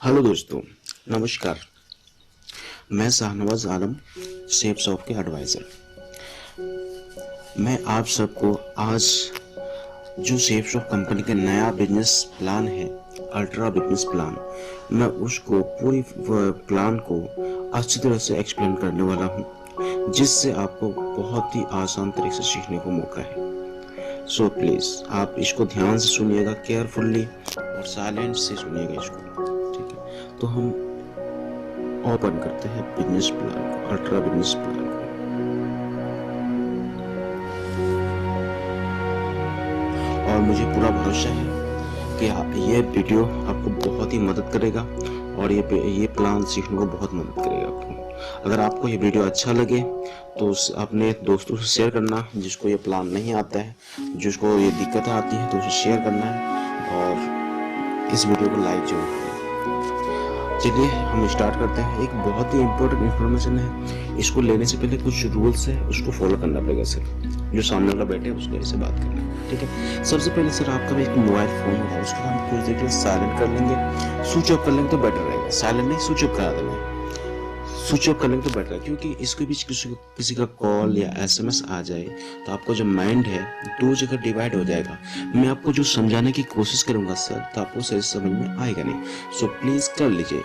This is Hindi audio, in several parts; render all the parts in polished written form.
हेलो दोस्तों, नमस्कार। मैं शाहनवाज आलम, सेफ शॉप के एडवाइज़र। मैं आप सबको आज जो सेफ शॉप कंपनी का नया बिजनेस प्लान है, अल्ट्रा बिजनेस प्लान, मैं उसको पूरी प्लान को अच्छी तरह से एक्सप्लेन करने वाला हूँ, जिससे आपको बहुत ही आसान तरीके से सीखने को मौका है। सो प्लीज़ आप इसको ध्यान से सुनिएगा, केयरफुल्ली और साइलेंट से सुनिएगा इसको। ठीक है, तो हम ओपन करते हैं बिजनेस प्लान को, अल्ट्रा बिजनेस प्लान को। और मुझे पूरा भरोसा है कि ये वीडियो आपको बहुत ही मदद करेगा और ये प्लान सीखने को बहुत मदद करेगा आपको। अगर आपको ये वीडियो अच्छा लगे तो अपने दोस्तों से शेयर करना, जिसको ये प्लान नहीं आता है, जिसको ये दिक्कतें आती हैं, तो उसे शेयर करना है और इस वीडियो को लाइक जरूर करें। चलिए हम स्टार्ट करते हैं। एक बहुत ही इम्पोर्टेंट इन्फॉर्मेशन है, इसको लेने से पहले कुछ रूल्स है, उसको फॉलो करना पड़ेगा सर। जो सामने वाला बैठे उसको ऐसे बात करना है, ठीक है। सबसे पहले सर आपका भी एक मोबाइल फोन होगा, उसको हम कुछ देर के लिए साइलेंट कर लेंगे, स्विच ऑफ कर लेंगे तो बेटर रहेगा। साइलेंट नहीं, स्विच ऑफ करा देना है। स्विच ऑफ कर लेंगे तो बेटर है, क्योंकि इसके बीच किसी का कॉल या एसएमएस आ जाए तो आपका जो माइंड है दो जगह डिवाइड हो जाएगा। मैं आपको जो समझाने की कोशिश करूंगा सर, तो आपको सही समझ में आएगा नहीं। सो प्लीज कर लीजिए,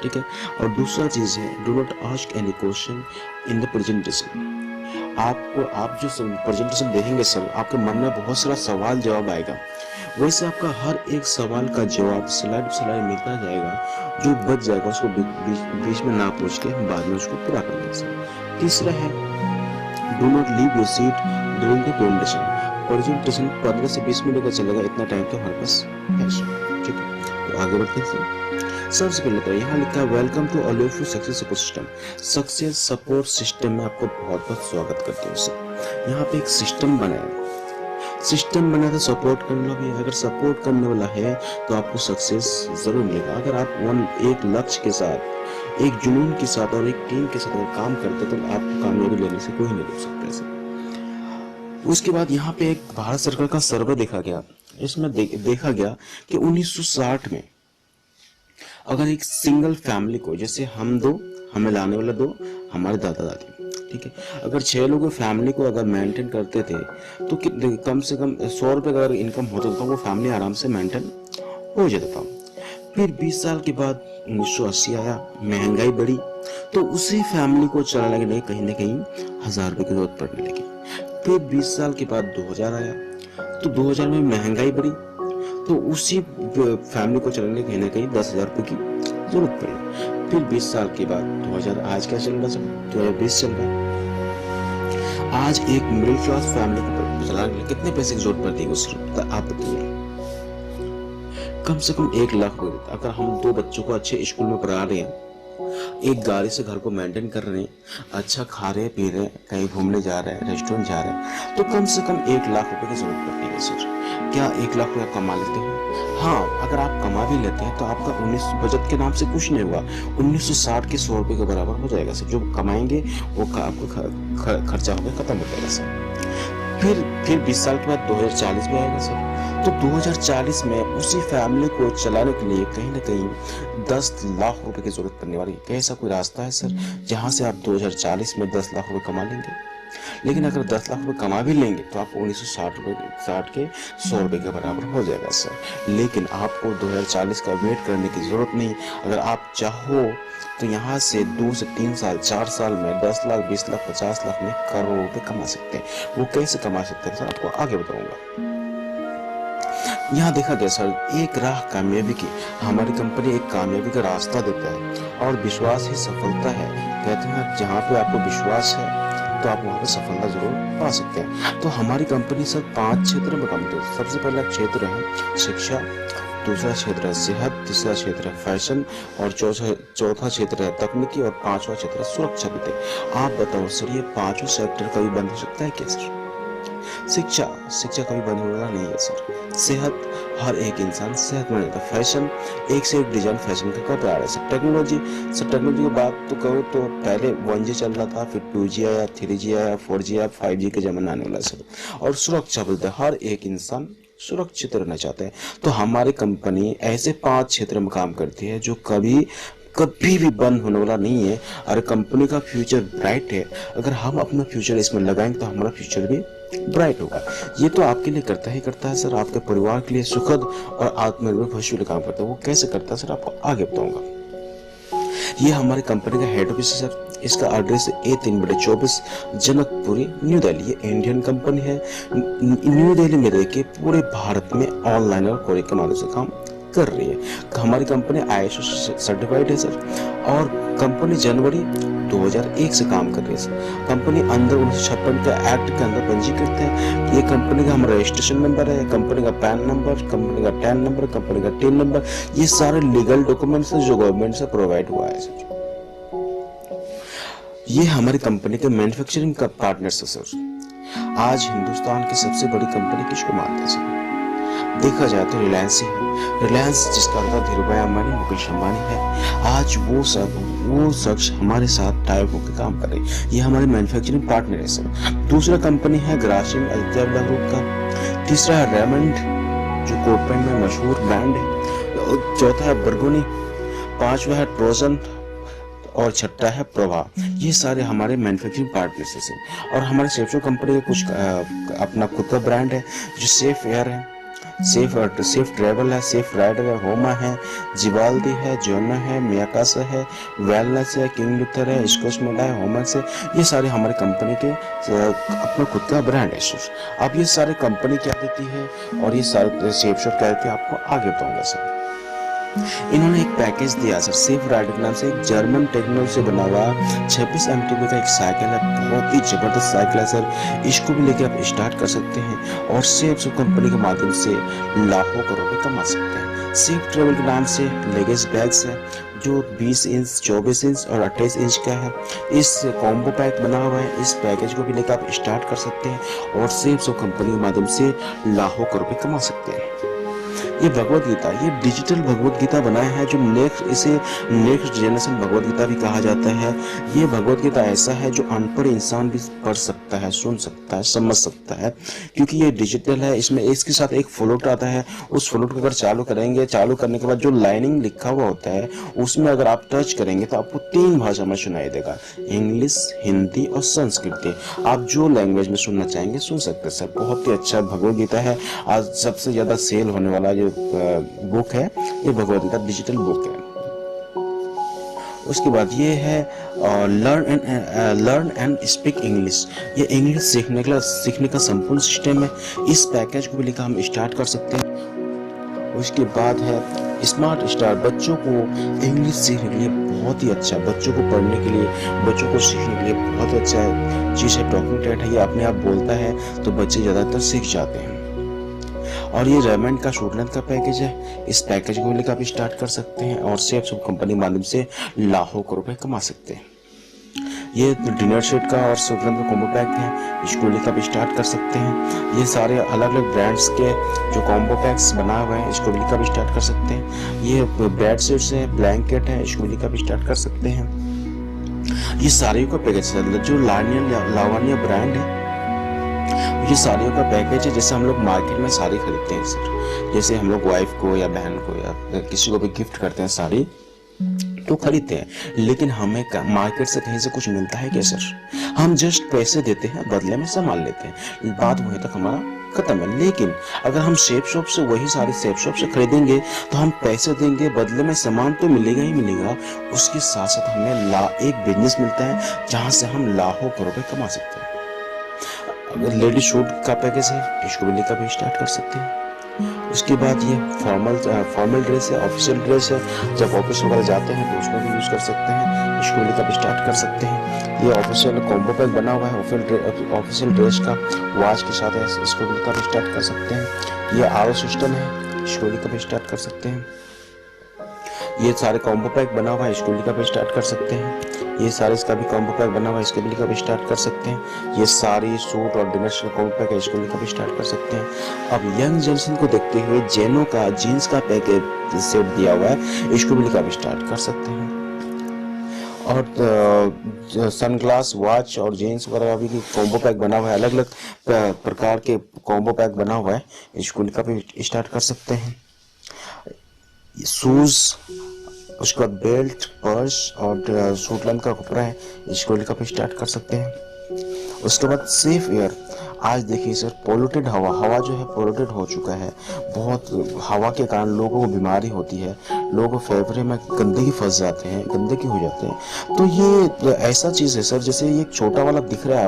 ठीक है। और दूसरा चीज है, do not ask any question in the presentation. आप जो प्रेजेंटेशन देखेंगे सर, आपके मन में बहुत सारा सवाल जवाब आएगा, वैसे आपका हर एक सवाल का जवाब स्लाइड स्लाइड मिलता जाएगा। जो बच जाएगा उसको बीच में ना पूछ के बाद में उसको पूरा कर लेंगे सर। तीसरा है, do not leave your seat during the presentation 15 से 20 मिनट का चलेगा, इतना टाइम तो हमारे पास है सर, ठीक है। तो आगे बढ़ते हैं। सबसे पहले तो यहाँ लिखा है, welcome to Olive success support system. Success support system में आपको बहुत बहुत स्वागत करते हैं सर। यहाँ पे एक सिस्टम बना था सपोर्ट करने वाला। अगर सपोर्ट करने वाला है तो आपको सक्सेस जरूर मिलेगा। अगर आप एक लक्ष्य के साथ, एक जुनून के साथ और एक टीम के साथ अगर काम करते तो आपको कामयाबी लेने से कोई नहीं रोक सकता सर। उसके बाद यहाँ पे एक भारत सरकार का सर्वे देखा गया। इसमें देखा गया कि 1960 में अगर एक सिंगल फैमिली को, जैसे हम दो, हमें लाने वाला दो, हमारे दादा दादी, ठीक है, अगर 6 लोगों फैमिली को अगर मेंटेन करते थे तो कम से कम 100 रुपए अगर इनकम होता था, वो फैमिली आराम से मेंटेन हो जाता था। फिर 20 साल के बाद 1980 आया, महंगाई बढ़ी, तो उसी फैमिली को चलाने के लिए कहीं ना कहीं 1000 रुपए की जरूरत पड़ने लगी। फिर 20 साल के बाद 2000 आया, तो 2000 में महंगाई बढ़ी, तो उसी फैमिली को चलाने कहीं ना कहीं 10,000 रुपए की जरूरत पड़ी। फिर 20 साल के बाद 2000, आज क्या चल रहा है, 2020 चल रहा है। आज एक मिडिल क्लास फैमिली को चलाने के लिए कितने पैसे की जरूरत पड़ती है उस आप बताइए। कम से कम 1 लाख रुपए। अगर हम 2 बच्चों को अच्छे स्कूल में पढ़ा रहे हैं, एक गाड़ी से घर को मेंटेन कर रहे हैं, अच्छा खा रहे पी रहे, कहीं घूमने जा रहे हैं, रेस्टोरेंट जा रहे हैं, तो कम से कम 1 लाख रुपए की जरूरत पड़ती है सर। क्या 1 लाख रुपया कमा लेते हैं? हाँ, अगर आप कमा भी लेते हैं तो आपका 19 बचत के नाम से कुछ नहीं होगा। 1960 के 100 रुपए के बराबर हो जाएगा सर। जो कमाएंगे वो आपको खर्चा होकर खत्म हो जाएगा सर। फिर 20 साल के बाद 2040 भी आएगा सर। तो 2040 में उसी फैमिली को चलाने के लिए कहीं ना कहीं 10 लाख रुपए की जरूरत पड़ने वाली है। क्या ऐसा कोई रास्ता है सर जहां से आप 2040 में 10 लाख रुपए कमा लेंगे? लेकिन अगर 10 लाख रुपए कमा भी लेंगे तो आपको 1960 के 100 रुपए के बराबर हो जाएगा सर। लेकिन आपको 2040 का वेट करने की जरूरत नहीं। अगर आप चाहो तो यहाँ से 2 से 3 साल, 4 साल में 10 लाख, 20 लाख, 50 लाख में करोड़ रुपए कमा सकते हैं। वो कैसे कमा सकते हैं सर, आपको आगे बताऊंगा। यहाँ देखा गया सर, एक राह कामयाबी की, हमारी कंपनी एक कामयाबी का रास्ता देता है और विश्वास ही सफलता है। कहते हैं जहाँ पे आपको विश्वास है तो आप वहाँ पे सफलता जरूर पा सकते हैं। तो हमारी कंपनी सर 5 क्षेत्र में काम करती है। सबसे पहला क्षेत्र है शिक्षा, दूसरा क्षेत्र है सेहत, तीसरा क्षेत्र है फैशन और चौथा क्षेत्र है तकनीकी और 5वां क्षेत्र है सुरक्षा वित्त। आप बताओ सर, ये 5 सेक्टर कभी बंद हो सकता है क्या सर? शिक्षा कभी बंद होना नहीं है सर। सेहत, हर एक इंसान सेहतमंद रहता है। फैशन, एक से एक डिजाइन फैशन का कपड़ा आ रहा है सर। टेक्नोलॉजी की बात तो करो तो पहले 1G चल रहा था, फिर 2G आया, 3G आया, 4G आया, 5G के जमाना आने वाला सर। और सुरक्षा बोलते हैं, हर एक इंसान सुरक्षित रहना चाहते हैं। तो हमारी कंपनी ऐसे 5 क्षेत्र में काम करती है जो कभी कभी भी बंद होने वाला नहीं है, और कंपनी का फ्यूचर ब्राइट है। अगर हम अपना फ्यूचर इसमें लगाएंगे तो हमारा फ्यूचर भी ब्राइट होगा। ये तो आपके लिए करता है सर, आपके परिवार के लिए सुखद और आत्मनिर्भर भविष्य के लिए काम करता है। वो कैसे करता है सर, आपको आगे बताऊंगा। ये हमारी कंपनी का हेड ऑफिस है सर। इसका एड्रेस है A3/24 जनकपुरी, न्यू दिल्ली। ये इंडियन कंपनी है। न्यू दिल्ली में रह के पूरे भारत में ऑनलाइन और कोरियर के माध्यम से काम कर रही है। हमारी कंपनी ISO सर्टिफाइड है सर, और कंपनी जनवरी 2001 से काम कर रही है सर। कंपनी अंदर 1956 का एक्ट के अंदर पंजीकृत है। ये कंपनी का हमारा रजिस्ट्रेशन नंबर है, कंपनी का पैन नंबर, कंपनी का टैन नंबर, कंपनी का टीन नंबर, ये सारे लीगल डॉक्यूमेंट्स जो गवर्नमेंट से प्रोवाइड हुआ है सर। ये हमारी कंपनी के मैन्युफैक्चरिंग का पार्टनर्स है सर। आज हिंदुस्तान की सबसे बड़ी कंपनी किसको मानते हैं सर? देखा जाए तो रिलायंस ही है। रिलायंस जिसका अंदर धीरूभाई अंबानी, मुकेश अंबानी है। आज वो शख्स हमारे साथ टाइप होकर काम कर रही है। ये हमारे मैन्युफैक्चरिंग पार्टनर है सर। दूसरा कंपनी है ग्रासिम आदित्य बिरला ग्रुप का। तीसरा है रेमंड, जो कोट पैंट में मशहूर ब्रांड है। चौथा है बरगुनी, पांचवा है ट्रोजन, और छठा है प्रभा। ये सारे हमारे मैन्युफैक्चरिंग पार्टनर्स हैं। और हमारे सेफ्टो कंपनी का कुछ अपना खुद का ब्रांड है, जो सेफ एयर है, सेफ ट्रेवल है, सेफ राइडर है, होमा है, जिबाल्दी है, जोना है, मियाकासा है, वेलनेस है, किंग लुथर है, स्कोसमोडा है, होमक्स है। ये सारे हमारे कंपनी के अपना खुद का ब्रांड है सर। अब ये सारे कंपनी क्या देती है और ये सारे सेफ शॉप क्या देती है, आपको आगे बताऊंगा सर। इन्होंने एक पैकेज दिया सर, सेफ राइडर के नाम से। एक जर्मन टेक्नोलॉजी से बना हुआ 26 MTB का एक साइकिल है। बहुत ही जबरदस्त साइकिल है सर। इसको भी लेके आप स्टार्ट कर सकते हैं और सेफ कंपनी के माध्यम से लाखों करोड़ रुपए कमा सकते हैं। सेफ ट्रेवल के नाम से लेगेज बैग्स है, जो 20 इंच, 24 इंच और 28 इंच का है। इस कॉम्बो पैक बना हुआ है। इस पैकेज को भी लेकर आप स्टार्ट कर सकते हैं और सेफ कंपनी के माध्यम से लाखों करोड़ रुपए कमा सकते हैं। ये भगवत गीता, ये डिजिटल भगवत गीता बनाया है, जो इसे नेक्स्ट जनरेशन भगवत गीता भी कहा जाता है। ये भगवत गीता ऐसा है जो अनपढ़ इंसान भी पढ़ सकता है, सुन सकता है, समझ सकता है, क्योंकि ये डिजिटल है। इसमें इसके साथ एक फ्लोट आता है। उस फ्लोट को अगर चालू करेंगे, चालू करने के बाद जो लाइनिंग लिखा हुआ होता है उसमें अगर आप टच करेंगे तो आपको 3 भाषा में सुनाई देगा, इंग्लिश, हिंदी और संस्कृत। आप जो लैंग्वेज में सुनना चाहेंगे सुन सकते हैं सर। बहुत ही अच्छा भगवत गीता है। आज सबसे ज्यादा सेल होने वाला जो बुक है ये भगवत गीता डिजिटल बुक है। उसके बाद ये है लर्न एंड स्पीक इंग्लिश। ये इंग्लिश सीखने का संपूर्ण सिस्टम है। इस पैकेज को भी लेकर हम स्टार्ट कर सकते हैं। उसके बाद है स्मार्ट स्टार, बच्चों को इंग्लिश सीखने के लिए बहुत ही अच्छा, बच्चों को पढ़ने के लिए, बच्चों को सीखने के लिए बहुत अच्छा चीज है। टॉकिंग टेट है, ये अपने आप बोलता है तो बच्चे ज्यादातर सीख जाते हैं। और ये रेमंड का शूटलेंथ का पैकेज है। इस पैकेज को लेकर आप स्टार्ट कर सकते हैं और सेफ सब कंपनी के माध्यम से लाखों करोड़ रुपए कमा सकते हैं। ये डिनर सेट का और शूटलेंथ का कॉम्बो पैक है, इसको लेकर आप स्टार्ट कर सकते हैं। ये सारे अलग अलग ब्रांड्स के जो कॉम्बो पैक्स बना हुए हैं, इसको लेकर आप स्टार्ट कर सकते हैं। ये बेड शीट्स है, ब्लैंकेट है, इसको लेकर आप स्टार्ट कर सकते हैं। ये सारे का पैकेज है। जो लावण्य ब्रांड है, ये साड़ियों का पैकेज है। जैसे हम लोग मार्केट में साड़ी खरीदते हैं सर, जैसे हम लोग वाइफ को या बहन को या किसी को भी गिफ्ट करते हैं साड़ी तो खरीदते हैं, लेकिन हमें मार्केट से कहीं से कुछ मिलता है क्या सर? हम जस्ट पैसे देते हैं, बदले में सामान लेते हैं, बात वहीं तक हमारा खत्म है। लेकिन अगर हम सेफ शॉप से वही सारी सेफ शॉप से खरीदेंगे तो हम पैसे देंगे, बदले में सामान तो मिलेगा ही मिलेगा, उसके साथ साथ हमें एक बिजनेस मिलता है जहां से हम लाखों करोड़ रुपए कमा सकते हैं। अगर लेडी सूट का पैकेज है, इसको भी लेकर भी स्टार्ट कर सकते हैं। उसके बाद ये फॉर्मल ड्रेस है, ऑफिशियल ड्रेस है, जब ऑफिस वगैरह जाते हैं तो उसमें भी यूज कर सकते हैं, इसको लेकर भी स्टार्ट कर सकते हैं। ये ऑफिशियल कॉम्बो पैक बना हुआ है ऑफिशियल ड्रेस का, वॉच के साथ है, इसको भी लेकर भी स्टार्ट कर सकते हैं। ये आरओ सिस्टम है, इसको लेकर भी स्टार्ट कर सकते हैं। ये सारे कॉम्बो पैक बना हुआ है, इसको लेकर भी स्टार्ट कर सकते हैं। ये सारे इसका भी कॉम्बो पैक बना हुआ है, इसके भी लेकर भी स्टार्ट कर सकते हैं। ये सारी सूट और डिनर का कॉम्बो पैक है, इसको लेकर भी स्टार्ट कर सकते हैं। अब यंग जनरेशन को देखते हुए जेनो का जीन्स का पैकेज सेट दिया हुआ है, इसको भी लेकर भी स्टार्ट कर सकते हैं। और सनग्लास, वॉच और जीन्स वगैरह भी कॉम्बो पैक बना हुआ है, अलग अलग प्रकार के कॉम्बो पैक बना हुआ है, इसको का भी स्टार्ट कर सकते हैं। शूज़, उसके बाद बेल्ट, पर्स और सूट लेंथ का कपड़ा है, इसको का भी स्टार्ट कर सकते हैं। उसके बाद सेफ एयर, आज देखिए सर पोल्यूटेड हवा जो है पोल्यूटेड हो चुका है बहुत। हवा के कारण लोगों को बीमारी होती है, लोगों को फेफड़े में गंदगी फंस जाते हैं, गंदगी हो जाते हैं। तो ये ऐसा चीज़ है सर, जैसे ये छोटा वाला दिख रहा है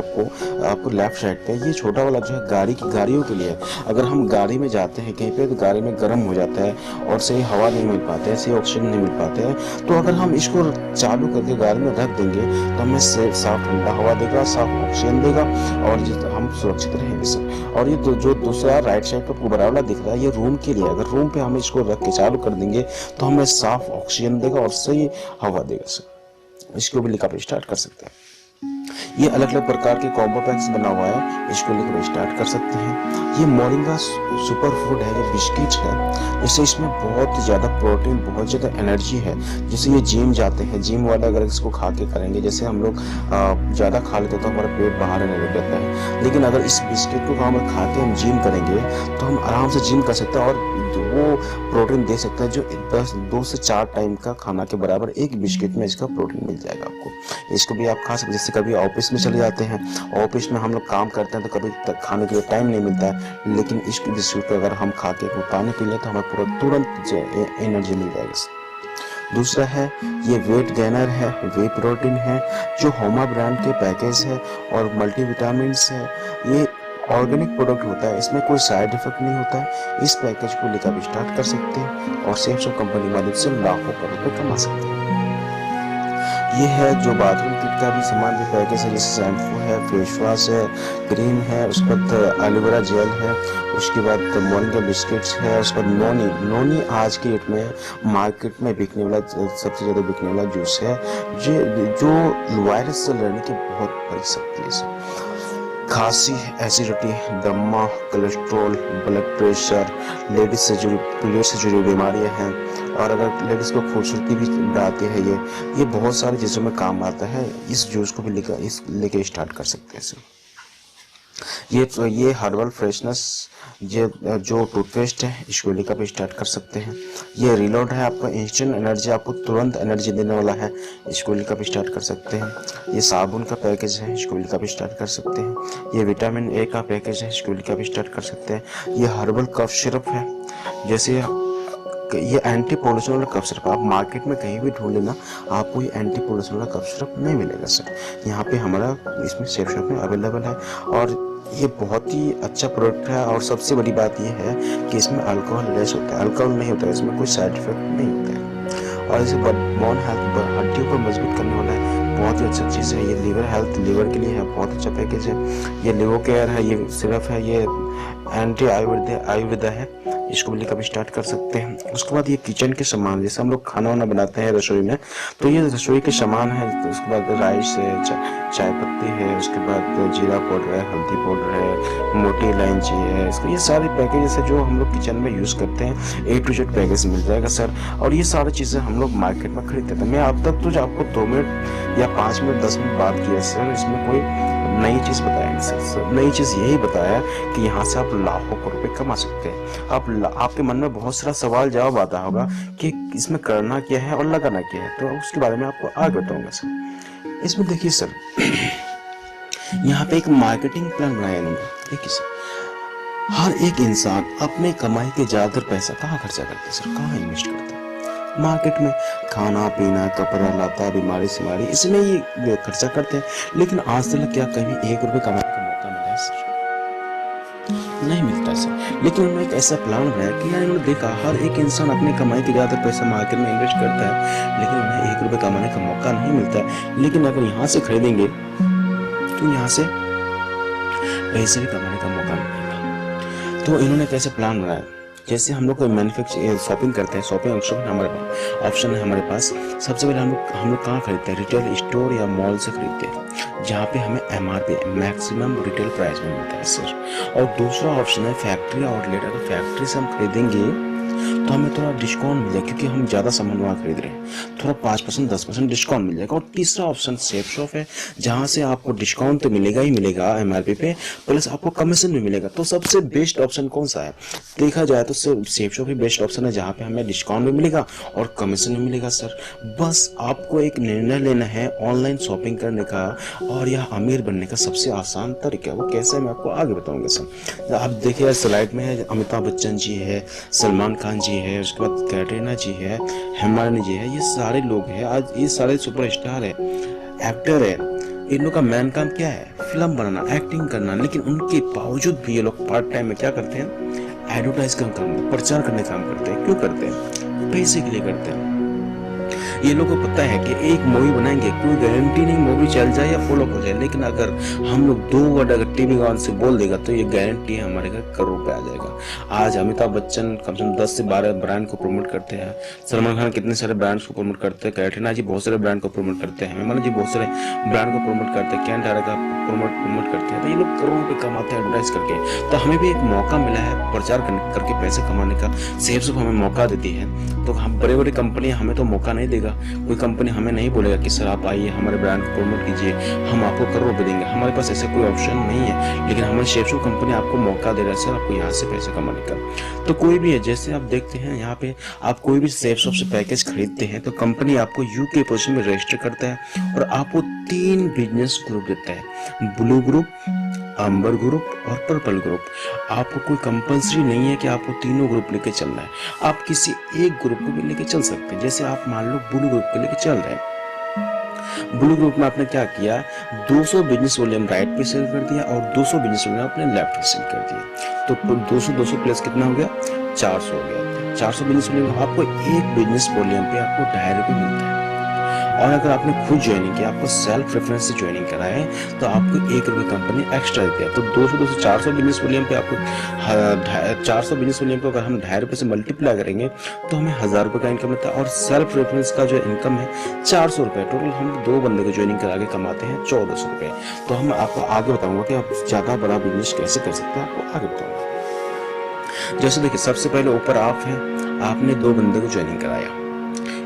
आपको लेफ्ट साइड पे, ये छोटा वाला जो है गाड़ियों के लिए है। अगर हम गाड़ी में जाते हैं कहीं पे तो गाड़ी में गर्म हो जाता है और सही हवा नहीं मिल पाते हैं, सही ऑक्सीजन नहीं मिल पाते हैं। तो अगर हम इसको चालू करके गाड़ी में रख देंगे तो हमें साफ ठंडा हवा देगा, साफ ऑक्सीजन देगा और हम सुरक्षित रहेंगे सर। और ये जो दूसरा राइट साइड पर बड़ा वाला दिख रहा है, ये रूम के लिए, अगर रूम पे हम इसको रख के चालू कर देंगे तो हमें साफ ऑक्सीजन देगा और सही हवा देगा सर। इसको भी लिखा स्टार्ट कर सकते हैं। ये अलग अलग प्रकार के कॉम्बो पैक्स बना हुआ है, इसको लेकर स्टार्ट कर सकते हैं। ये मोरिंगा सुपर फूड है, ये बिस्किट है, जैसे इसमें बहुत ज़्यादा प्रोटीन, बहुत ज़्यादा एनर्जी है। जैसे ये जिम जाते हैं, जिम वाले अगर इसको खा के करेंगे, जैसे हम लोग ज़्यादा खा लेते तो हमारा पेट बाहर आने लग जाता है, लेकिन अगर इस बिस्किट को हम खा के हम जिम करेंगे तो हम आराम से जिम कर सकते हैं और वो प्रोटीन दे सकता है जो 2 से 4 टाइम का खाना के बराबर एक बिस्किट में इसका प्रोटीन मिल जाएगा आपको। इसको भी आप खा सकते, जैसे कभी ऑफिस में चले जाते हैं, ऑफिस में हम लोग काम करते हैं तो कभी खाने के लिए टाइम नहीं मिलता है, लेकिन इस बिस्कुट को अगर हम खा के पानी पी लें तो हमें पूरा तुरंत एनर्जी मिल जाएगी। दूसरा है ये वेट गेनर है, वे प्रोटीन है, जो होमा ब्रांड के पैकेज है और मल्टीविटामिन्स है। ये ऑर्गेनिक प्रोडक्ट होता है, इसमें कोई साइड इफेक्ट नहीं होता है। इस पैकेज को लेकर भी स्टार्ट कर सकते हैं और सैमसंग कंपनी वाले से लाखों रुपए कमा सकते हैं। ये है जो बाथरूम किट का भी सामान भी पैकेज है, जैसे शैम्पू है, फेस वॉश है, क्रीम है, उसके बाद एलोवेरा जेल है, उसके बाद मोरिंगा बिस्किट्स है, उसके बाद नोनी आज के डेट में मार्केट में बिकने वाला सबसे ज़्यादा बिकने वाला जूस है, जो वायरस से लड़ने की बहुत बड़ी शक्ति है। खांसी, एसिडिटी, दमा, कोलेस्ट्रॉल, ब्लड प्रेशर, लेडीज से जुड़ी पीरियड से जुड़ी बीमारियां हैं और अगर लेडीज को खूबसूरती भी बढ़ाती है, ये बहुत सारी चीज़ों में काम आता है। इस जूस को भी लेकर स्टार्ट कर सकते हैं सर। ये हर्बल फ्रेशनेस, ये जो टूथपेस्ट है इसको लेकर भी स्टार्ट कर सकते हैं। ये रिलोड है, आपका इंस्टेंट एनर्जी, आपको तुरंत एनर्जी देने वाला है, इसको लेकर भी स्टार्ट कर सकते हैं। ये साबुन का पैकेज है, इसको लेकर भी स्टार्ट कर सकते हैं। ये विटामिन ए का पैकेज है, इसको लेकर भी स्टार्ट कर सकते हैं। ये हर्बल कफ सिरप है, जैसे ये एंटी पोल्यूशन वाला कफ सिरप, आप मार्केट में कहीं भी ढूंढ लेना आपको ये एंटी पोल्यूशन वाला कफ सिरप नहीं मिलेगा सर। यहाँ पे हमारा इसमें सेफ शॉप में अवेलेबल है और ये बहुत ही अच्छा प्रोडक्ट है। और सबसे बड़ी बात ये है कि इसमें अल्कोहल लेस होता है, अल्कोहल नहीं होता है, इसमें कोई साइड इफेक्ट नहीं होता है और इसे बोन हेल्थ, हड्डियों को मजबूत करने वाला है, बहुत ही अच्छा चीज़ है। ये लीवर हेल्थ, लीवर के लिए है, बहुत अच्छा पैकेज है। ये लिवो केयर है, ये सिरप है, ये एंटी आयुर्वेदा है, इसको भी लेकर स्टार्ट कर सकते हैं। उसके बाद ये किचन के सामान, जैसे हम लोग खाना वाना बनाते हैं रसोई में, तो ये रसोई के सामान है। तो उसके बाद राइस है, चाय पत्ती है, उसके बाद जीरा पाउडर है, हल्दी पाउडर है, मोटी इलायची है, इसको ये सारे पैकेजेस है जो हम लोग किचन में यूज़ करते हैं। A to Z पैकेज मिल जाएगा सर। और ये सारी चीज़ें हम लोग मार्केट में खरीदते थे। मैं अब तक तो आपको 2 मिनट या 5 मिनट 10 मिनट बात किया सर, इसमें कोई नई चीज़ बताएंगे सर। नई चीज़ यही बताया कि यहाँ से आप लाखों रुपए कमा सकते हैं। आपके मन में बहुत सारा सवाल जवाब आता होगा कि इसमें करना क्या है और लगाना क्या है, तो उसके बारे में आपको आगे बताऊंगा सर। इसमें देखिए सर, यहाँ पे एक मार्केटिंग प्लान बनाया इन्होंने। देखिए सर, हर एक इंसान अपने कमाई के ज्यादातर पैसा कहाँ खर्चा करता है सर, कहाँ इन्वेस्ट करता है? मार्केट में खाना पीना, कपड़ा लता, बीमारी सिमारी, इसमें ये खर्चा करते हैं। लेकिन आज तक क्या कभी 1 रुपए कमाने का मौका मिला है सर? नहीं मिलता सर। लेकिन उन्होंने एक ऐसा प्लान बनाया कि यार इन्होंने देखा हर एक इंसान अपने कमाई के ज्यादातर पैसा मार्केट में इन्वेस्ट करता है, लेकिन उन्हें 1 रुपए कमाने का मौका नहीं मिलता है। लेकिन अगर यहाँ से खरीदेंगे तो यहाँ से पैसे भी कमाने का मौका मिलेगा। तो इन्होंने कैसे प्लान बनाया, जैसे हम लोग कोई मैन्युफैक्चर शॉपिंग करते हैं, शॉपिंग ऑप्शन है हमारे पास। सबसे पहले हम लोग कहाँ खरीदते हैं? रिटेल स्टोर या मॉल से खरीदते हैं, जहाँ पे हमें MRP मैक्सिमम रिटेल प्राइस में मिलता है सर। और दूसरा ऑप्शन है फैक्ट्री आउटलेट। अगर फैक्ट्री से हम खरीदेंगे तो हमें थोड़ा डिस्काउंट मिल जाएगा, क्योंकि हम ज़्यादा सामान वहाँ खरीद रहे हैं, थोड़ा 5% 10% डिस्काउंट मिल जाएगा। और तीसरा ऑप्शन सेफ शॉप है, जहाँ से आपको डिस्काउंट तो मिलेगा ही मिलेगा MRP पे, प्लस आपको कमीशन भी मिलेगा। तो सबसे बेस्ट ऑप्शन कौन सा है? देखा जाए तो सेफ शॉप ही बेस्ट ऑप्शन है, जहाँ पे हमें डिस्काउंट भी मिलेगा और कमीशन भी मिलेगा सर। बस आपको एक निर्णय लेना है ऑनलाइन शॉपिंग करने का, और यह अमीर बनने का सबसे आसान तरीका है। वो कैसे है मैं आपको आगे बताऊंगा सर। आप देखिए स्लाइड में है, अमिताभ बच्चन जी है, सलमान खान जी है, उसके बाद कैटरीना जी है, हेमा मालिनी जी है, ये सारे लोग हैं। आज ये सारे सुपरस्टार है, एक्टर है। इन लोग का मेन काम क्या है? फिल्म बनाना, एक्टिंग करना। लेकिन उनके बावजूद भी ये लोग पार्ट टाइम में क्या करते हैं? एडवर्टाइज का काम, प्रचार करने का काम करते हैं। क्यों करते हैं? पैसे के लिए करते हैं। ये लोगों को पता है कि एक मूवी बनाएंगे, कोई गारंटी नहीं मूवी चल जाए या फॉलो हो जाए, लेकिन अगर हम लोग 2 वर्ड अगर टीवी गान से बोल देगा तो ये गारंटी है हमारे घर करोड़ रुपए आ जाएगा। आज अमिताभ बच्चन कम से कम 10 से 12 ब्रांड को प्रमोट करते हैं, सलमान खान कितने सारे ब्रांड्स को प्रमोट करते हैं, कैटरीना जी बहुत सारे ब्रांड को प्रमोट करते हैं, हेमा जी बहुत सारे ब्रांड को प्रमोट करते हैं, कैन डायरेक्ट का प्रमोट करते हैं। तो ये लोग करोड़ रुपए कमाते हैं एडवर्टाइज करके। तो हमें भी एक मौका मिला है प्रचार करके पैसे कमाने का। सेफ शॉप हमें मौका देती है। तो हम बड़े बड़े कंपनी हमें तो मौका नहीं देगा, कोई कंपनी हमें नहीं बोलेगा कि सर आप आइए हमारे ब्रांड को प्रमोट कीजिए, हम आपको करोड़ रुपए देंगे। हमारे पास ऐसा कोई ऑप्शन नहीं है, लेकिन हमारी सेफ शॉप कंपनी आपको मौका दे रहा है सर आपको यहाँ से पैसे कमाने का। तो कोई भी है, जैसे आप देखते हैं यहाँ पे आप कोई भी सेफ शॉप से पैकेज खरीदते हैं तो कंपनी आपको यूके पोजीशन में रजिस्टर करता है और आपको 3 बिजनेस ग्रुप देता है, ब्लू ग्रुप, अंबर ग्रुप और पर्पल ग्रुप। आपको कोई कंपल्सरी नहीं है कि आपको तीनों ग्रुप लेके चलना है, आप किसी एक ग्रुप को भी लेके चल सकते हैं। जैसे आप मान लो ब्लू ग्रुप को लेके चल रहे हैं, ब्लू ग्रुप में आपने क्या किया, 200 बिजनेस वॉल्यूम राइट पे सेल कर दिया और 200 बिजनेस वॉल्यूम आपने लेफ्ट पे सेल कर दिया। तो 200 प्लस कितना हो गया? 400 हो गया। 400 बिजनेस वॉल्यूम आपको एक बिजनेस वॉल्यूम पे आपको 2.5 रुपये मिलता है। और अगर आपने खुद ज्वाइनिंग किया, आपको सेल्फ रेफरेंस से ज्वाइनिंग करा है, तो आपको 1 रुपये कंपनी एक्स्ट्रा देती है। तो 200 400 बिजनेस वॉल्यूम पे आपको 400 बिजनेस वॉल्यूम पे अगर हम 2.5 रुपये से मल्टीप्लाई करेंगे तो हमें 1000 रुपये का इनकम मिलता है। और सेल्फ रेफरेंस का जो इनकम है 400 रुपये। टोटल हम 2 बंदे को ज्वाइनिंग करा के कमाते हैं 1400 रुपये। तो हम आपको आगे बताऊंगा कि आप ज़्यादा बड़ा बिजनेस कैसे कर सकते हैं, आपको आगे बताऊंगा। जैसे देखिए सबसे पहले ऊपर आप हैं, आपने 2 बंदे को ज्वाइनिंग कराया,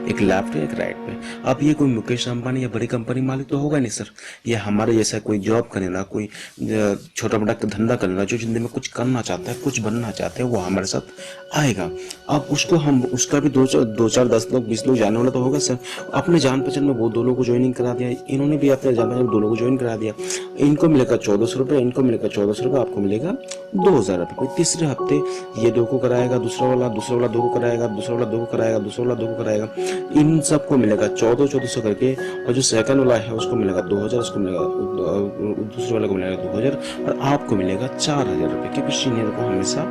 एक लेफ्ट है एक राइट पे। अब ये कोई मुकेश अंबानी या बड़ी कंपनी मालिक तो होगा नहीं सर, ये हमारे जैसा कोई जॉब करना, कोई छोटा मोटा धंधा करना, जो जिंदगी में कुछ करना चाहता है, कुछ बनना चाहते हैं, वो हमारे साथ आएगा। अब उसको हम उसका भी 2 4 10 लोग 20 लोग जाने वाला तो होगा सर। अपने जान पहचान में वो 2 लोगों को ज्वाइनिंग करा दिया, इन्होंने भी अपने जान पहचान 2 लोगों को ज्वाइन करा दिया। इनको मिलेगा 1400 रुपये, इनको मिलेगा 1400 रुपये, आपको मिलेगा 2000 रुपये। तीसरे हफ्ते ये 2 को कराएगा, दूसरा वाला 2 को कराएगा, दूसरा वाला 2 को कराएगा, दूसरा वाला 2 को कराएगा, इन सबको मिलेगा 1400 करके। और जो सेकंड वाला है उसको मिलेगा 2000, उसको मिलेगा दूसरे वाले को मिलेगा 2000 और आपको मिलेगा 4000 रुपये, क्योंकि सीनियर को हमेशा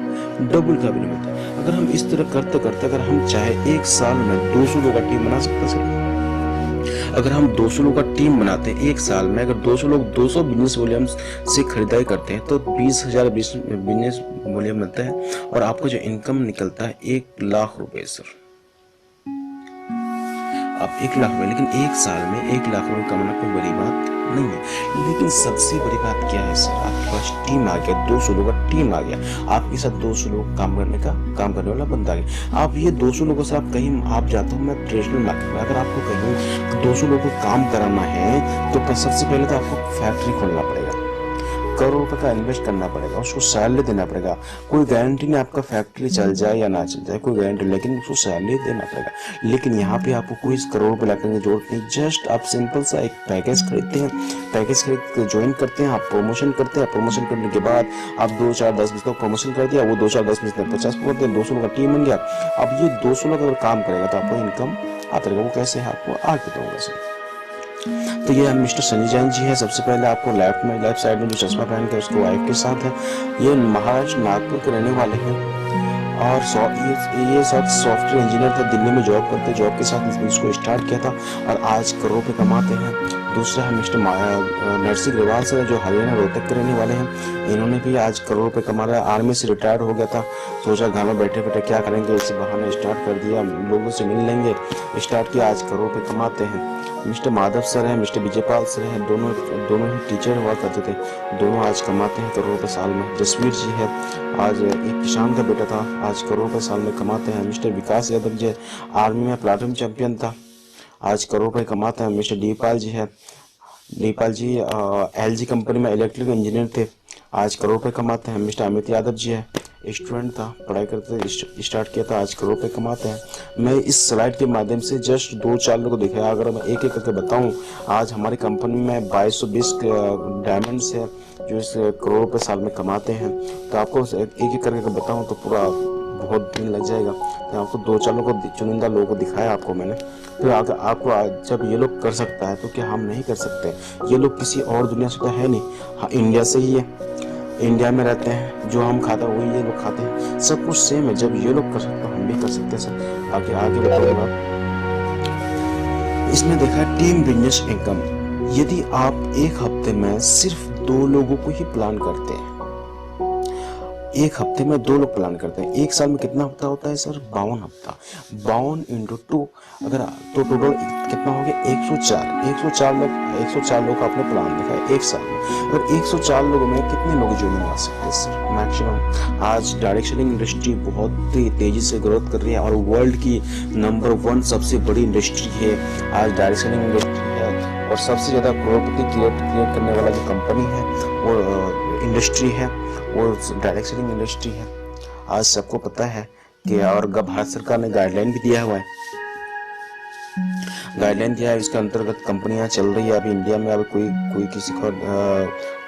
डबल का भी नहीं मिलता है। अगर हम इस तरह करते करते अगर हम चाहे 1 साल में 200 लोगों का टीम बना सकते हैं। अगर हम 200 लोगों का टीम बनाते हैं 1 साल में, अगर 200 लोग 200 बिजनेस वॉल्यूम से खरीदारी करते हैं तो 20,000 बिजनेस वॉल्यूम मिलता है और आपको जो इनकम निकलता है 1 लाख रुपए सर। आप 1 लाख रुपए, लेकिन 1 साल में 1 लाख रुपए कमाना कोई बड़ी बात नहीं है। लेकिन सबसे बड़ी बात क्या है सर, आपके पास टीम आ गया, 200 लोगों का टीम आ गया, आपके साथ 200 लोग काम करने वाला बंदा आ गया। आप ये 200 लोगों से आप कहीं आप जाते हो, मैं ट्रेडिशनल मार्केट में, अगर आपको कहीं 200 लोगों को काम कराना है तो सबसे पहले तो आपको फैक्ट्री खोलना पड़ेगा, करोड़ रुपए का इन्वेस्ट करना पड़ेगा, उसको सैलरी देना पड़ेगा। कोई गारंटी नहीं आपका फैक्ट्री चल जाए या ना चल जाए, कोई गारंटी, लेकिन उसको सैलरी देना पड़ेगा। लेकिन यहाँ पे आपको कोई करोड़ रुपए लगाने की जरूरत नहीं, जस्ट आप सिंपल सा एक पैकेज खरीदते हैं, पैकेज खरीद के ज्वाइन करते हैं, आप प्रमोशन करते हैं, प्रमोशन करने के बाद आप 2 4 10 20 लोग प्रमोशन कर दिया, वो 2 4 10 20 50 करते हैं, 200 लोग का टीम बन गया। अब ये 200 लोग अगर काम करेगा तो आपको इनकम आता रहेगा। वो कैसे है आपको आगे बताऊंगा सर। तो ये मिस्टर सनी जैन जी है। सबसे पहले आपको लेफ्ट साइड में जो चश्मा पहन के उसको वाइफ के साथ है, ये महाराष्ट्र नागपुर के रहने वाले हैं और ये सॉफ्टवेयर इंजीनियर थे, दिल्ली में जॉब करते, जॉब के साथ इसको स्टार्ट किया था और आज करोड़ रुपए कमाते हैं। दूसरा है मिस्टर नरसिंह अग्रवाल सर, जो हरियाणा रोहतक के रहने वाले हैं, इन्होंने भी आज करोड़ रुपए कमा रहा है। आर्मी से रिटायर्ड हो गया था, सोचा घर में बैठे बैठे क्या करेंगे, इस बहाने स्टार्ट कर दिया, लोगों से मिल लेंगे, स्टार्ट किया, आज करोड़ रुपए कमाते हैं। मिस्टर माधव सर हैं, मिस्टर विजयपाल सर हैं, दोनों ही टीचर हुआ करते थे, दोनों आज कमाते हैं करोड़ रुपए साल में। जसवीर जी है, आज एक किसान का बेटा था, आज करोड़ रुपए साल में कमाते हैं। मिस्टर विकास यादव जी आर्मी में प्लाटून चैंपियन था, आज करोड़ रुपए कमाते हैं। मिस्टर डीपाल जी है, डीपाल जी LG कंपनी में इलेक्ट्रिकल इंजीनियर थे, आज करोड़ रुपए कमाते हैं। मिस्टर अमित यादव जी है, स्टूडेंट था, पढ़ाई करते स्टार्ट किया था, आज करोड़ रुपए कमाते हैं। मैं इस स्लाइड के माध्यम से जस्ट 2-4 लोगों को दिखाया, अगर मैं एक एक करके बताऊं, आज हमारी कंपनी में 2220 डायमंड्स है जो इस करोड़ रुपए साल में कमाते हैं। तो आपको एक एक करके बताऊं तो पूरा बहुत दिन लग जाएगा। तो आपको 2-4 लोगों को, चुनिंदा लोगों को दिखाया आपको मैंने। फिर आपको जब ये लोग कर सकता है तो क्या हम नहीं कर सकते? ये लोग किसी और दुनिया से तो है नहीं, हाँ इंडिया से ही है, इंडिया में रहते हैं, जो हम खाते हैं वही ये लोग खाते हैं, सब कुछ सेम है। जब ये लोग कर सकते हैं हम भी कर सकते हैं सर। आगे आगे बताऊंगा। इसमें देखा है टीम बिजनेस इनकम। यदि आप एक हफ्ते में सिर्फ 2 लोगों को ही प्लान करते हैं, एक हफ्ते में 2 लोग प्लान करते हैं, एक साल में कितना हफ्ता होता है सर? 52 हफ्ता। 52 × 2 अगर तो टोटल कितना हो गया? 104 लोग का आपने प्लान देखा है एक साल में। अगर 104 लोगों में कितने लोग ज्वाइनिंग आ सकते हैं सर? मैक्सिमम। आज डायरेक्ट सेलिंग इंडस्ट्री बहुत तेजी से ग्रोथ कर रही है और वर्ल्ड की नंबर 1 सबसे बड़ी इंडस्ट्री है आज डायरेक्ट सेलिंग इंडस्ट्री है। और सबसे ज्यादा करोड़पति क्रिएट करने वाला जो कंपनी है वो इंडस्ट्री है, वो डायरेक्ट सेलिंग इंडस्ट्री है। आज सबको पता है कि, और भारत सरकार ने गाइडलाइन भी दिया हुआ है, गाइडलाइन दिया है, इसके अंतर्गत कंपनियां चल रही है। अभी इंडिया में अभी कोई किसी को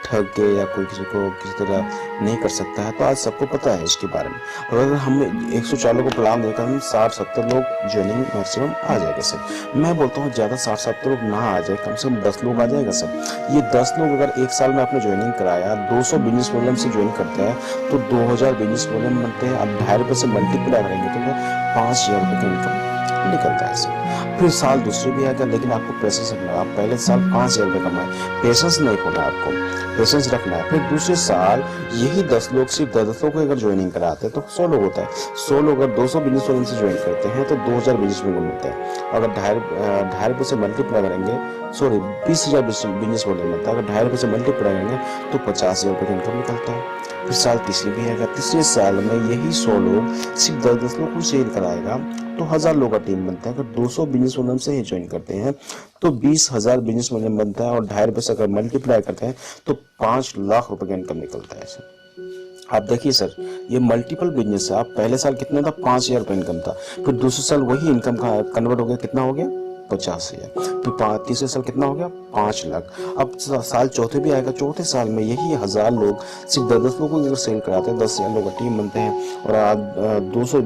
ठग के या कोई किसी को किसी तरह नहीं कर सकता है। तो आज सबको पता है इसके बारे में। अगर हम 104 लोगों को प्लान देकर हम 60-70 लोग ज्वाइनिंग मैक्सिमम आ जाएगा सर। मैं बोलता हूँ ज़्यादा 60-70 लोग ना आ जाए, कम से कम 10 लोग आ जाएगा सर। ये 10 लोग अगर एक साल में आपने ज्वाइनिंग कराया, 200 बिजनेस वॉल्यूम से ज्वाइन करते हैं तो 2000 बिजनेस वॉल्यूम बनते हैं। अब 2.5 रुपये से मल्टीप्लाई करेंगे तो 5000 रुपये की इनकम निकलता है सर। फिर साल दूसरे भी आएगा, लेकिन आपको पेशेंस रखना है। आप पहले साल 5000 रुपये कमाए, पेशेंस नहीं खोना है, आपको पेशेंस रखना है। फिर दूसरे साल यही 10 लोग, सिर्फ 10 लोग को अगर ज्वाइनिंग कराते हैं तो 100 लोग होता है। 100 लोग अगर 200 बिजनेस वॉल्यूम से ज्वाइन करते हैं तो 2000 बिजनेस वॉल्यूम मिलता है। अगर 2.5 रुपये से मल्टीप्लाई करेंगे, सॉरी 20,000 बिजनेस वॉल्यूम मिलता है। अगर 2.5 रुपये से मल्टीप्लाई करेंगे तो 50,000 रुपये का इनकम निकलता है। फिर साल तीसरे भी आएगा, तीसरे साल में यही 100 लोग सिर्फ 10 लोग को सेल कराएगा तो 1000 लोग का टीम बनता है। अगर 200 बिजनेस वॉल्यूम से ही ज्वाइन करते हैं तो 20,000 बिजनेस वॉल्यूम बनता है। और 2.5 रुपये से अगर मल्टीप्लाई करते हैं तो 5 लाख रुपए का इनकम निकलता है सर। आप देखिए सर, ये मल्टीपल बिजनेस है। आप पहले साल कितना था? 5,000 रुपये इनकम था। फिर दूसरे साल वही इनकम का कन्वर्ट हो गया, कितना हो गया? 50,000। फिर तीसरे साल कितना हो गया? 5 लाख। अब साल चौथे भी आएगा, चौथे साल में यही 1000 लोग सिर्फ 10 लोगों को अगर सेल कराते हैं, 10,000 लोग का टीम बनते हैं। और आप 200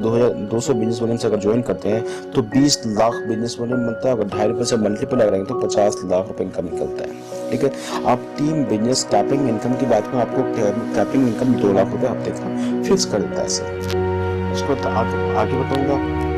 बिजनेस वॉल्यूम से अगर ज्वाइन करते हैं तो 20 लाख बिजनेस वॉल्यूम बनता है। अगर 2.5 रुपये से मल्टीप्लाई करेंगे तो 50 लाख रुपए इनकम निकलता है। ठीक है, आप टीम बिजनेस कैपिंग इनकम की बात करें, आपको कैपिंग इनकम 2 लाख रुपए हफ्ते का फिक्स कर देता है सर। उसको आगे बताऊंगा।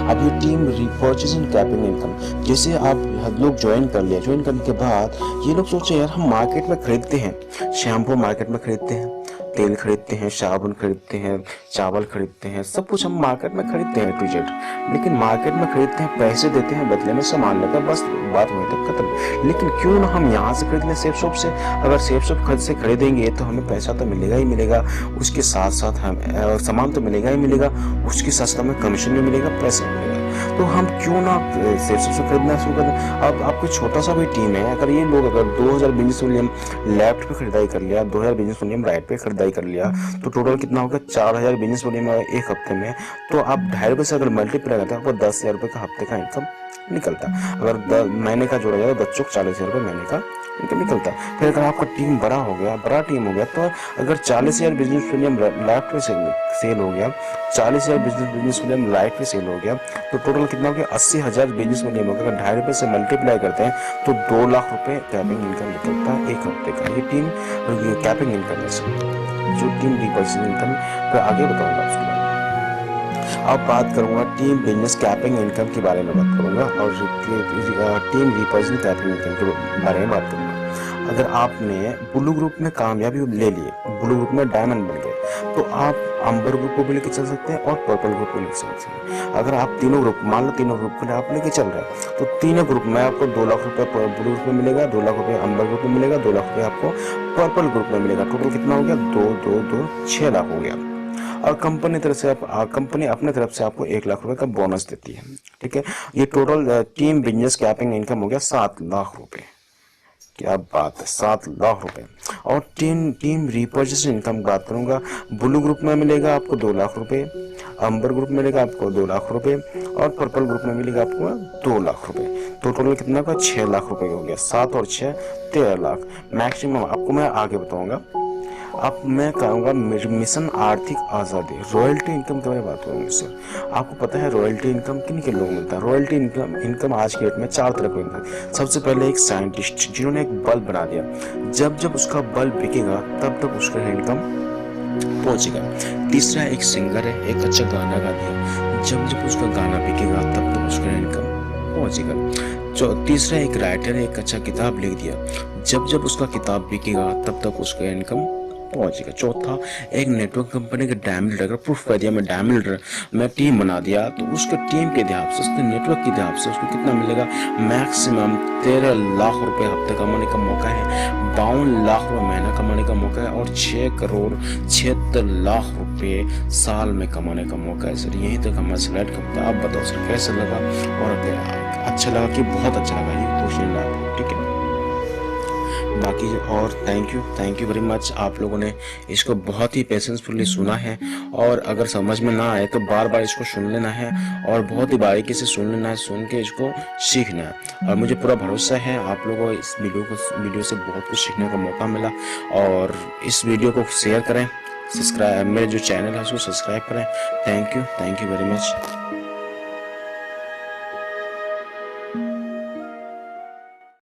अब ये टीम रिपर्चेसिंग कैपिंग इनकम, जैसे आप लोग ज्वाइन कर लिया, ज्वाइन करने के बाद ये लोग सोचे यार हम मार्केट में खरीदते हैं, शैम्पू मार्केट में खरीदते हैं, तेल खरीदते हैं, साबुन खरीदते हैं, चावल खरीदते हैं, सब कुछ हम मार्केट में खरीदते हैं टू जेड। लेकिन मार्केट में खरीदते हैं, पैसे देते हैं, बदले में सामान लेते हैं, बस बात वहीं तक खत्म। लेकिन क्यों ना हम यहाँ से खरीद लें, सेफ शॉप से। अगर सेफ शॉप से खरीदेंगे तो हमें पैसा तो मिलेगा ही मिलेगा, उसके साथ साथ हम सामान तो मिलेगा ही मिलेगा, उसके साथ साथ हमें कमीशन भी मिलेगा, पैसे मिलेगा। तो हम क्यों ना सेफ शॉप से खरीदना शुरू कर दें। अब आपको छोटा सा भी टीम है, अगर ये लोग अगर 2000 बिजनेस वॉल्यूम लेफ्ट पे खरीदारी कर लिया, 2000 बिजनेस वॉल्यूम राइट पे खरीदारी कर लिया, तो टोटल कितना होगा? 4000 बिजनेस वॉल्यूम एक हफ्ते में। तो आप 2.5 रुपये से अगर मल्टीप्लाई करते हैं, आपको 10,000 रुपये का हफ्ते का इनकम निकलता है। अगर महीने का जोड़ा जाए बच्चों को 40,000 रुपये महीने का इनकम निकलता है। फिर अगर आपका टीम बड़ा हो गया, बड़ा टीम हो गया, तो अगर 40,000 बिजनेस वॉल्यूम लेफ्ट पे सेल हो गया, 40,000 बिजनेस वॉल्यूम राइट पे सेल हो गया, तो टोटल कितना हो गया? 80,000 बिजनेस वॉल्यूम हो गया। अगर 2.5 रुपये से मल्टीप्लाई करते हैं तो 2 लाख रुपए कैपिंग इनकम निकलता है एक हफ्ते का। ये टीम कैपिंग इनकम है जो टीम रिपर्चेसिंग इनकम। फिर आगे बताऊंगा उसके बारे में। अब बात करूंगा टीम बिजनेस कैपिंग इनकम के बारे में बात करूंगा और टीम रिपर्चेसिंग कैपिंग इनकम के बारे में बात करूंगा। अगर आपने ब्लू ग्रुप में कामयाबी ले लिए, ब्लू ग्रुप में डायमंड बन गए, तो आप अंबर ग्रुप को भी लेके चल सकते हैं और पर्पल ग्रुप को लेके चल सकते हैं। अगर आप तीनों ग्रुप, मान लो तीनों ग्रुप को आप लेके चल रहे हैं, तो तीनों ग्रुप में आपको 2 लाख रुपए ब्लू ग्रुप में मिलेगा, 2 लाख रुपए अंबर ग्रुप में मिलेगा, 2 लाख रुपए आपको पर्पल ग्रुप में मिलेगा। टोटल कितना हो गया? 2, 2, 2, 6 लाख हो गया। और कंपनी तरफ से कंपनी अपने तरफ से आपको 1 लाख रुपए का बोनस देती है। ठीक है, ये total team business capping income हो गया 7 लाख रुपए। क्या बात है, 7 लाख रुपए। और टीम रिपर्चेस इनकम की बात करूंगा, ब्लू ग्रुप में मिलेगा आपको 2 लाख रुपए, अंबर ग्रुप में मिलेगा आपको 2 लाख रुपए, और पर्पल ग्रुप में मिलेगा आपको 2 लाख रुपए। तो टोटल कितना का 6 लाख रुपए हो गया। 7 और 6 13 लाख। मैक्सिमम आपको मैं आगे बताऊंगा। अब मैं कहूँगा मिशन आर्थिक आज़ादी, रॉयल्टी इनकम के बारे में बात करूँगा सर। आपको पता है रॉयल्टी इनकम किन किन लोगों को मिलता है? रॉयल्टी इनकम आज के डेट में 4 तरह की मिलता है। सबसे पहले एक साइंटिस्ट जिन्होंने एक बल्ब बना दिया, जब उसका बल्ब बिकेगा तब उसका इनकम पहुंचेगा। तीसरा एक सिंगर है, एक अच्छा गाना गा दिया, जब उसका गाना बिकेगा तब उसका इनकम पहुंचेगा। तीसरा एक राइटर है, एक अच्छा किताब लिख दिया, जब उसका किताब बिकेगा तब उसका इनकम पहुंचेगा। चौथा एक नेटवर्क कंपनी के डायमंड लीडर का प्रूफ कर दिया, मैं डायमंड लीडर, मैं टीम बना दिया, तो उसके टीम के हिसाब से, उसके नेटवर्क के हिसाब से उसको कितना मिलेगा? मैक्सिमम 13 लाख रुपए हफ्ते कमाने का मौका है, 52 लाख रुपए महीना कमाने का मौका है, और 6 करोड़ 76 लाख रुपए साल में कमाने का मौका है। सर यही तक हमारा स्लाइड का, आप बताओ सर कैसा लगा? और अच्छा लगा कि बहुत अच्छा लगा ये क्वेश्चन? ठीक है, बाकी और थैंक यू वेरी मच। आप लोगों ने इसको बहुत ही पेशेंसफुली सुना है, और अगर समझ में ना आए तो बार बार इसको सुन लेना है, और बहुत ही बारीकी से सुन लेना है, सुन के इसको सीखना है। और मुझे पूरा भरोसा है आप लोगों को इस वीडियो से बहुत कुछ सीखने का मौका मिला। और इस वीडियो को शेयर करें, सब्सक्राइब, मेरे जो चैनल है उसको सब्सक्राइब करें। Thank you very much.